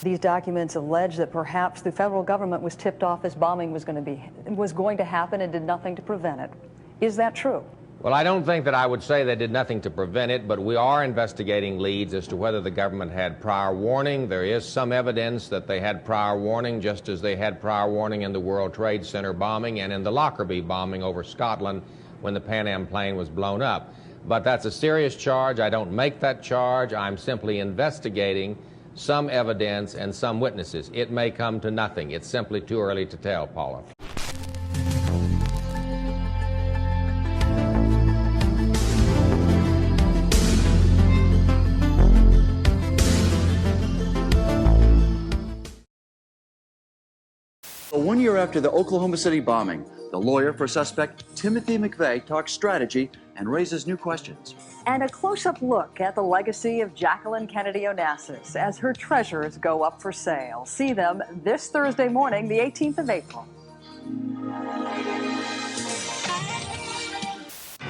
These documents allege that perhaps the federal government was tipped off this bombing was going to happen and did nothing to prevent it. Is that true? Well, I don't think that I would say they did nothing to prevent it, but we are investigating leads as to whether the government had prior warning. There is some evidence that they had prior warning, just as they had prior warning in the World Trade Center bombing and in the Lockerbie bombing over Scotland when the Pan Am plane was blown up. But that's a serious charge. I don't make that charge. I'm simply investigating some evidence and some witnesses. It may come to nothing. It's simply too early to tell, Paula. One year after the Oklahoma City bombing, the lawyer for suspect Timothy McVeigh talks strategy and raises new questions. And a close-up look at the legacy of Jacqueline Kennedy Onassis as her treasures go up for sale. See them this Thursday morning, the 18th of April.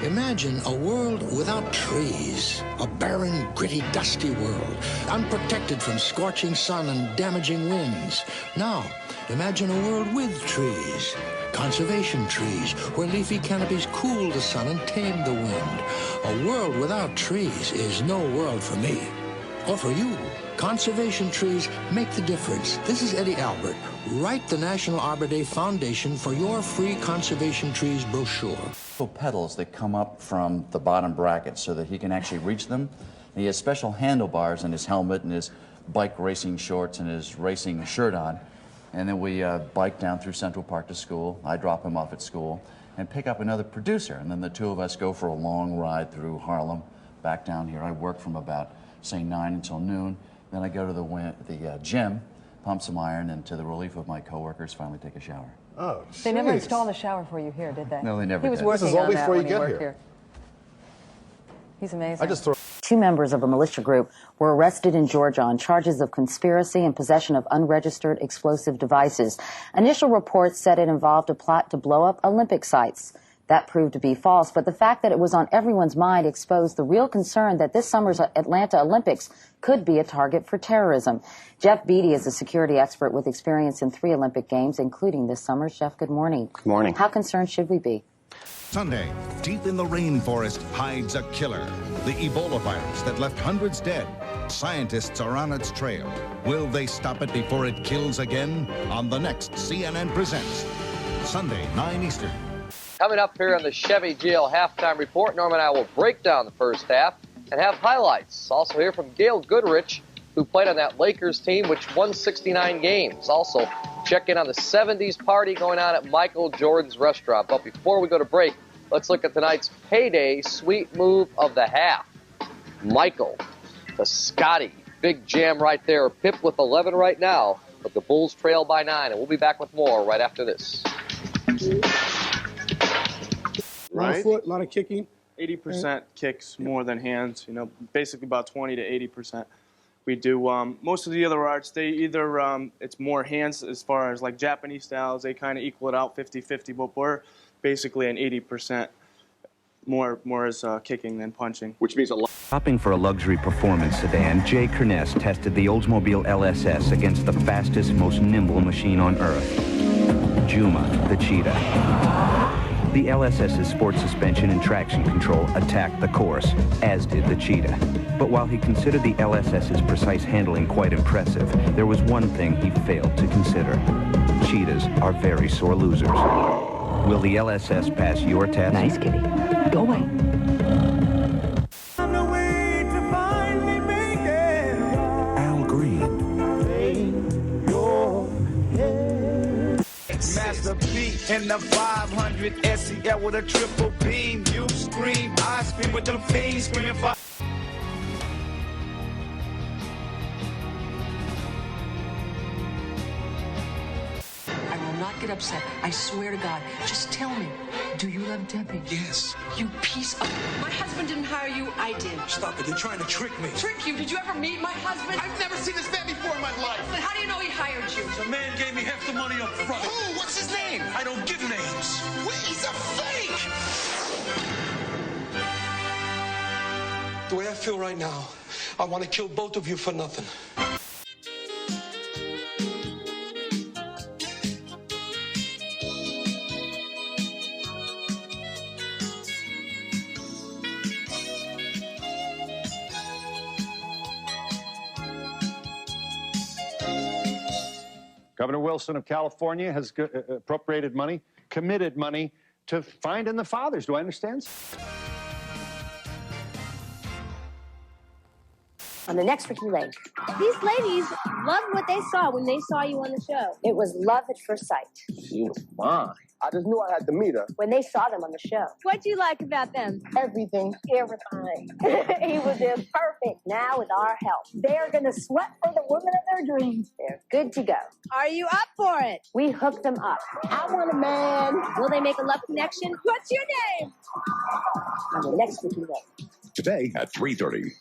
Imagine a world without trees, a barren, gritty, dusty world, unprotected from scorching sun and damaging winds. Now, imagine a world with trees, conservation trees, where leafy canopies cool the sun and tame the wind. A world without trees is no world for me, or for you. Conservation trees make the difference. This is Eddie Albert. Write the National Arbor Day Foundation for your free Conservation Trees brochure. Pedals that come up from the bottom bracket so that he can actually reach them. And he has special handlebars in his helmet and his bike racing shorts and his racing shirt on. And then we bike down through Central Park to school. I drop him off at school and pick up another producer. And then the two of us go for a long ride through Harlem, back down here. I work from about, say, 9 until noon. Then I go to the gym, pump some iron, and to the relief of my coworkers, finally take a shower. Oh, They never installed a shower for you here, did they? No, they never He was did. working This is all on that before you when he get worked here. He's amazing. I just throw. Two members of a militia group were arrested in Georgia on charges of conspiracy and possession of unregistered explosive devices. Initial reports said it involved a plot to blow up Olympic sites. That proved to be false, but the fact that it was on everyone's mind exposed the real concern that this summer's Atlanta Olympics could be a target for terrorism. Jeff Beatty is a security expert with experience in 3 Olympic Games, including this summer's. Jeff, good morning. Good morning. How concerned should we be? Sunday, deep in the rainforest hides a killer, the Ebola virus that left hundreds dead. Scientists are on its trail. Will they stop it before it kills again? On the next CNN Presents, Sunday, 9 Eastern. Coming up here on the Chevy Jail Halftime Report, Norm and I will break down the first half and have highlights. Also hear from Gail Goodrich, who played on that Lakers team, which won 69 games. Also, check in on the 70s party going on at Michael Jordan's restaurant. But before we go to break, let's look at tonight's payday sweet move of the half. Michael, the Scotty, big jam right there. Pip with 11 right now, but the Bulls trail by 9. And we'll be back with more right after this. A lot of foot, a lot of kicking. 80% kicks more than hands, you know, basically about 20 to 80%. We do most of the other arts, they either, it's more hands as far as like Japanese styles, they kind of equal it out 50-50, but we're basically an 80% more as kicking than punching. Which means a lot. Shopping for a luxury performance sedan, Jay Kerness tested the Oldsmobile LSS against the fastest, most nimble machine on Earth, Juma, the Cheetah. The LSS's sports suspension and traction control attacked the course, as did the Cheetah. But while he considered the LSS's precise handling quite impressive, there was one thing he failed to consider. Cheetahs are very sore losers. Will the LSS pass your test? Nice, kitty. Go away. Al Green. Master B in the 500 SEL with a triple beam. You scream, I scream with them fiends screaming for. I will not get upset. I swear to God. Just tell me, do you love Debbie? Yes. You piece of... My husband didn't hire you, I did. Stop it, you're trying to trick me. Trick you? Did you ever meet my husband? I've never seen this man before in my life. But how do you know he hired you? The man gave me half the money up front. Who? What's his name? I don't give names. Wait, he's a fake! The way I feel right now, I want to kill both of you for nothing. Governor Wilson of California has appropriated money, committed money to finding the fathers. Do I understand? On the next Ricky Lake. These ladies loved what they saw when they saw you on the show. It was love at first sight. She was fine. I just knew I had to meet her. When they saw them on the show. What'd you like about them? Everything. Everything. He was just perfect. Now, with our help, they're going to sweat for the woman of their dreams. They're good to go. Are you up for it? We hooked them up. I want a man. Will they make a love connection? What's your name? On the next Ricky Lake. Today at 3:30.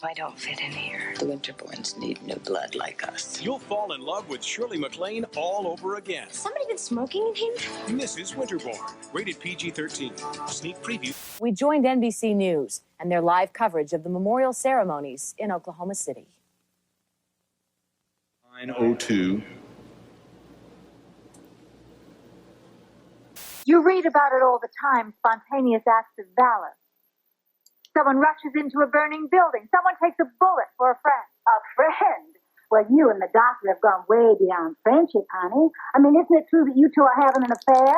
I don't fit in here. The Winterbournes need new blood like us. You'll fall in love with Shirley MacLaine all over again. Has somebody been smoking in here? Mrs. Winterbourne, rated PG-13. Sneak preview. We joined NBC News and their live coverage of the memorial ceremonies in Oklahoma City. 9:02. You read about it all the time, spontaneous acts of valor. Someone rushes into a burning building. Someone takes a bullet for a friend. A friend? Well, you and the doctor have gone way beyond friendship, honey. I mean, isn't it true that you two are having an affair?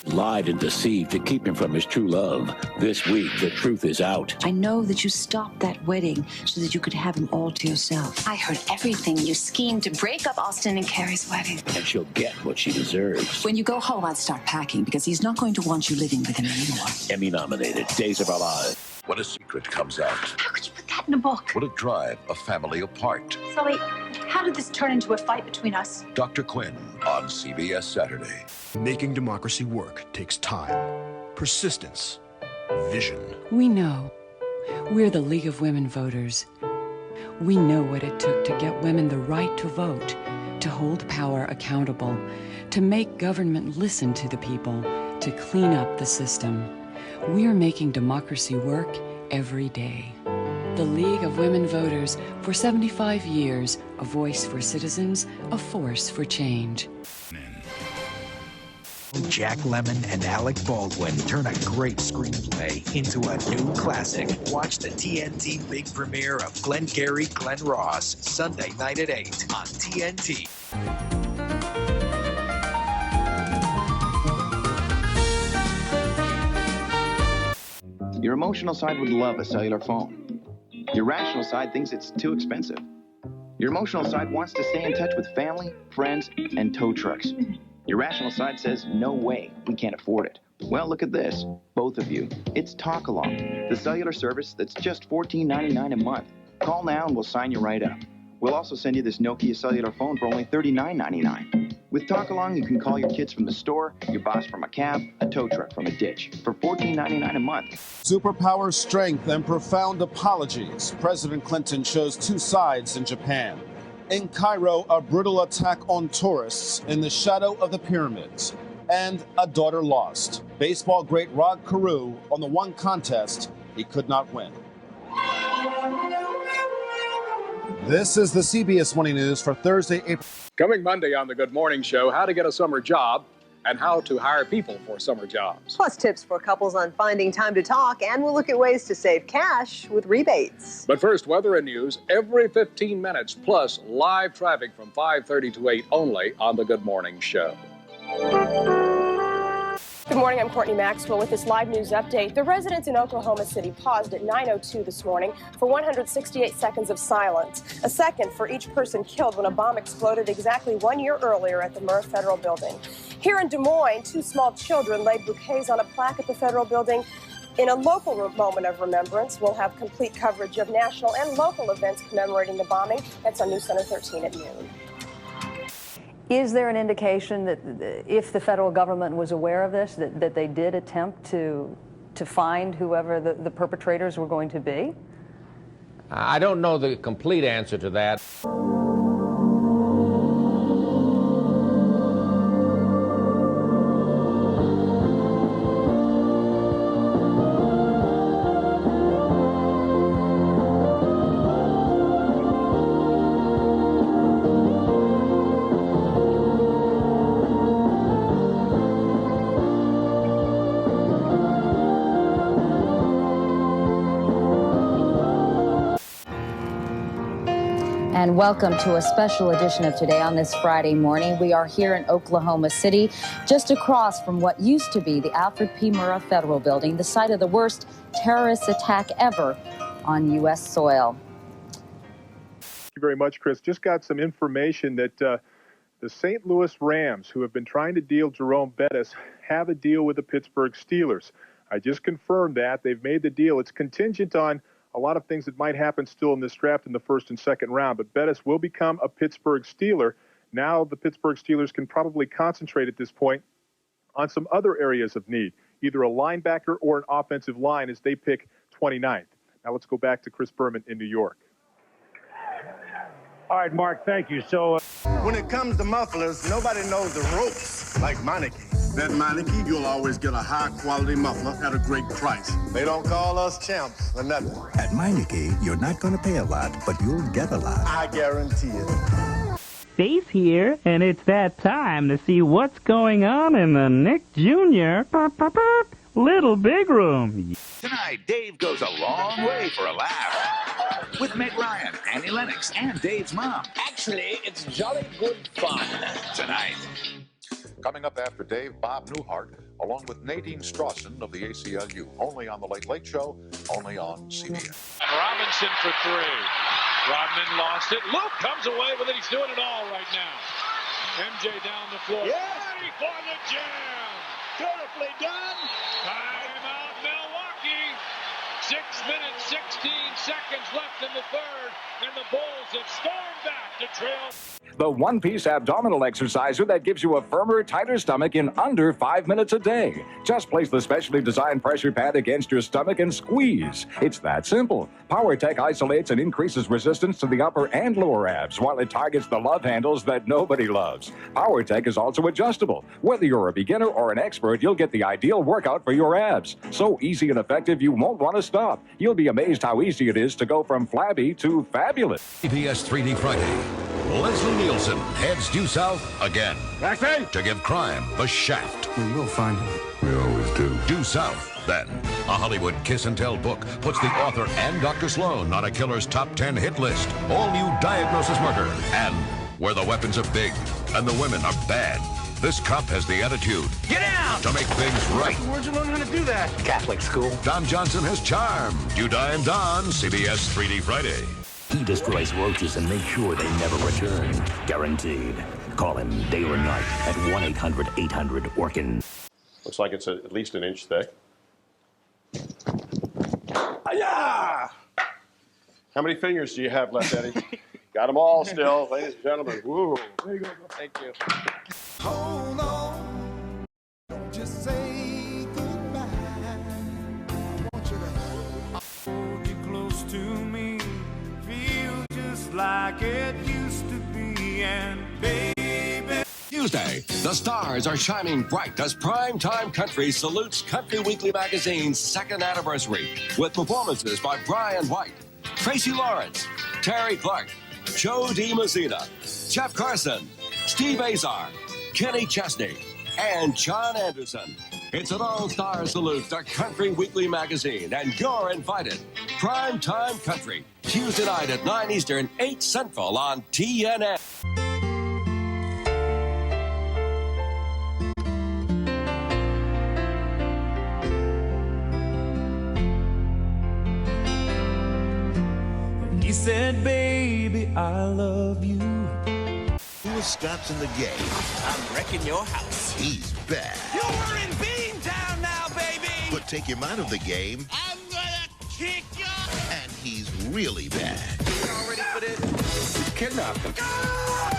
Lied and deceived to keep him from his true love. This week, the truth is out. I know that you stopped that wedding so that you could have him all to yourself. I heard everything. You schemed to break up Austin and Carrie's wedding. And she'll get what she deserves. When you go home, I'd start packing because he's not going to want you living with him anymore. Emmy-nominated Days of Our Lives. When a secret comes out, How could you put that in a book? will it drive a family apart? Sully, how did this turn into a fight between us? Dr. Quinn on CBS Saturday. Making democracy work takes time, persistence, vision. We know. We're the League of Women Voters. We know what it took to get women the right to vote, to hold power accountable, to make government listen to the people, to clean up the system. We're making democracy work every day. The League of Women Voters, for 75 years, a voice for citizens, a force for change. Jack Lemmon and Alec Baldwin turn a great screenplay into a new classic. Watch the TNT big premiere of Glengarry Glen Ross, Sunday night at 8 on TNT. Your emotional side would love a cellular phone. Your rational side thinks it's too expensive. Your emotional side wants to stay in touch with family, friends, and tow trucks. Your rational side says, no way, we can't afford it. Well, look at this, both of you. It's Talk Along, the cellular service that's just $14.99 a month. Call now and we'll sign you right up. We'll also send you this Nokia cellular phone for only $39.99. With Talk Along, you can call your kids from the store, your boss from a cab, a tow truck from a ditch for $14.99 a month. Superpower strength and profound apologies. President Clinton shows two sides in Japan. In Cairo, a brutal attack on tourists in the shadow of the pyramids. And a daughter lost. Baseball great Rod Carew on the one contest he could not win. This is the CBS Morning News for Thursday, April. Coming Monday on the Good Morning Show, how to get a summer job and how to hire people for summer jobs. Plus tips for couples on finding time to talk, and we'll look at ways to save cash with rebates. But first, weather and news every 15 minutes, plus live traffic from 5:30 to 8 only on the Good Morning Show. Good morning, I'm Courtney Maxwell with this live news update. The residents in Oklahoma City paused at 9:02 this morning for 168 seconds of silence, a second for each person killed when a bomb exploded exactly 1 year earlier at the Murrah Federal Building. Here in Des Moines, two small children laid bouquets on a plaque at the Federal Building. In a local moment of remembrance, we'll have complete coverage of national and local events commemorating the bombing. That's on News Center 13 at noon. Is there an indication that if the federal government was aware of this, that they did attempt to find whoever the perpetrators were going to be? I don't know the complete answer to that. And welcome to a special edition of Today on this Friday morning. We are here in Oklahoma City, just across from what used to be the Alfred P. Murrah Federal Building, the site of the worst terrorist attack ever on U.S. soil. Thank you very much, Chris. Just got some information that the St. Louis Rams, who have been trying to deal Jerome Bettis, have a deal with the Pittsburgh Steelers. I just confirmed that. They've made the deal. It's contingent on a lot of things that might happen still in this draft in the first and second round, but Bettis will become a Pittsburgh Steeler. Now the Pittsburgh Steelers can probably concentrate at this point on some other areas of need, either a linebacker or an offensive line as they pick 29th. Now let's go back to Chris Berman in New York. All right, Mark, thank you. So when it comes to mufflers, nobody knows the ropes like Meineke. At Meineke, you'll always get a high-quality muffler at a great price. They don't call us champs for nothing. At Meineke, you're not going to pay a lot, but you'll get a lot. I guarantee it. Stace here, and it's that time to see what's going on in the Nick Jr. Little Big Room. Tonight, Dave goes a long way for a laugh. With Meg Ryan, Annie Lennox, and Dave's mom. Actually, it's jolly good fun. Tonight. Coming up after Dave, Bob Newhart, along with Nadine Strawson of the ACLU. Only on The Late Late Show, only on CBS. And Robinson for three. Rodman lost it. Luke comes away with it. He's doing it all right now. MJ down the floor. Yeah. Ready for the jam. Beautifully done. Timeout, Milwaukee. 6 minutes, 16 seconds left in the third, and the Bulls have stormed back to trail. The one-piece abdominal exerciser that gives you a firmer, tighter stomach in under 5 minutes a day. Just place the specially designed pressure pad against your stomach and squeeze. It's that simple. PowerTech isolates and increases resistance to the upper and lower abs while it targets the love handles that nobody loves. PowerTech is also adjustable. Whether you're a beginner or an expert, you'll get the ideal workout for your abs. So easy and effective, you won't want to stop. You'll be amazed how easy it is to go from flabby to fabulous. CBS 3D Friday. Leslie Nielsen heads due south again. Taxi! To give crime a shaft. We will find him. We always do. Due south. Then, a Hollywood kiss and tell book puts the author and Dr. Sloan on a killer's top 10 hit list. All new Diagnosis Murder. And where the weapons are big and the women are bad. This cop has the attitude. Get out! To make things right. Where'd you learn how to do that? Catholic school. Don Johnson has charm. You Die and Don, CBS 3D Friday. He destroys roaches and makes sure they never return. Guaranteed. Call him day or night at 1-800-800-ORKIN. Looks like it's at least an inch thick. Hi-ya! How many fingers do you have left, Eddie? Got them all still, ladies and gentlemen. Woo. There you go. Thank you. Hold on, don't just say goodbye. I want you to hold you close to me, feel just like it used to be, and baby. Tuesday, the stars are shining bright as Primetime Country salutes Country Weekly Magazine's second anniversary with performances by Brian White, Tracy Lawrence, Terry Clark, Joe DiMazzina, Jeff Carson, Steve Azar, Kenny Chesney, and John Anderson. It's an all-star salute to Country Weekly Magazine, and you're invited. Primetime Country, Tuesday night at 9 Eastern, 8 Central on TNN. He said, baby, I love you. Newest stats in the game. I'm wrecking your house. He's bad. You're in Beantown now, baby! But take him out of the game, I'm gonna kick you! and he's really bad. You all ready for this? Kidnap him.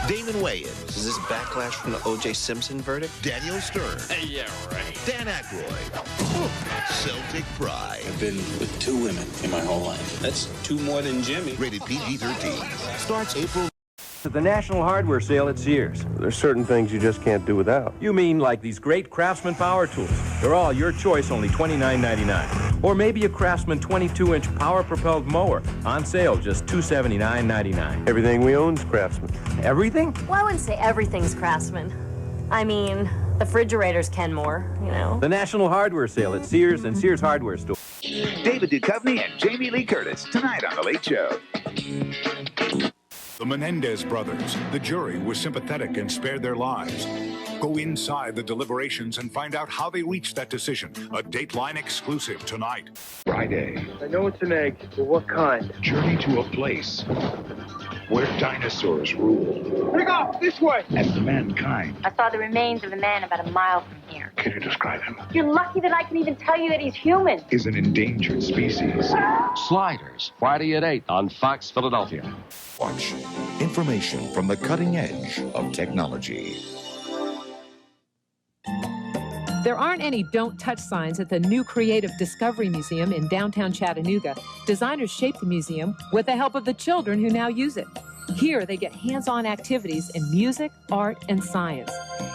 Damon Wayans. Is this backlash from the O.J. Simpson verdict? Daniel Stern. Yeah, right. Dan Aykroyd. Celtic Pride. I've been with 2 women in my whole life. That's 2 more than Jimmy. Rated PG-13. Starts April. At the National Hardware Sale at Sears. There's certain things you just can't do without. You mean like these great Craftsman power tools? They're all your choice, only $29.99. Or maybe a Craftsman 22-inch power-propelled mower, on sale just $279.99. Everything we own is Craftsman. Everything? Well, I wouldn't say everything's Craftsman. I mean, the refrigerators can more, you know. The National Hardware Sale at Sears and Sears Hardware Store. David Duchovny and Jamie Lee Curtis tonight on The Late Show. The Menendez brothers. The jury was sympathetic and spared their lives. Go inside the deliberations and find out how they reached that decision. A Dateline exclusive tonight. Friday. I know it's an egg, but what kind? Journey to a place where dinosaurs rule. Pick up! This way! And mankind. I saw the remains of a man about a mile from here. Can you describe him? You're lucky that I can even tell you that he's human. Is an endangered species. Sliders, Friday at 8 on Fox Philadelphia. Watch information from the cutting edge of technology. There aren't any Don't Touch signs at the new Creative Discovery Museum in downtown Chattanooga. Designers shaped the museum with the help of the children who now use it. Here, they get hands-on activities in music, art, and science.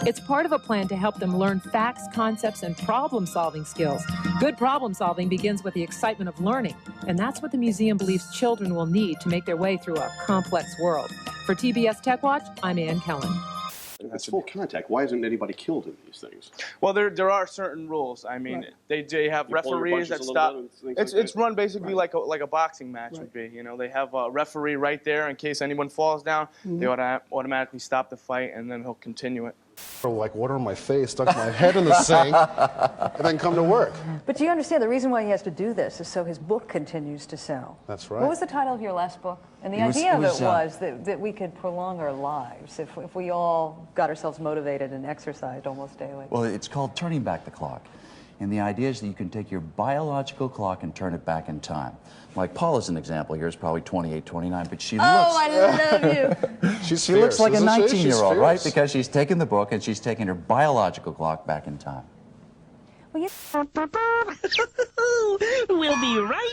It's part of a plan to help them learn facts, concepts, and problem-solving skills. Good problem-solving begins with the excitement of learning, and that's what the museum believes children will need to make their way through a complex world. For TBS Tech Watch, I'm Ann Kellen. If it's full contact, why isn't anybody killed in these things? Well, there are certain rules. I mean, right. they have referees that stop. It's run basically like a boxing match would be. You know, they have a referee right there in case anyone falls down. They automatically stop the fight, and then he'll continue it. Like water on my face, stuck my head in the sink, and then come to work. But do you understand the reason why he has to do this is so his book continues to sell? That's right. What was the title of your last book? And the idea of it was that we could prolong our lives if we all got ourselves motivated and exercised almost daily. Well, it's called Turning Back the Clock. And the idea is that you can take your biological clock and turn it back in time. Like Paula's an example here, is probably 28, 29, but she looks... Oh, I love you! she looks like a 19-year-old, right? Because she's taken the book and she's taken her biological clock back in time. We'll be right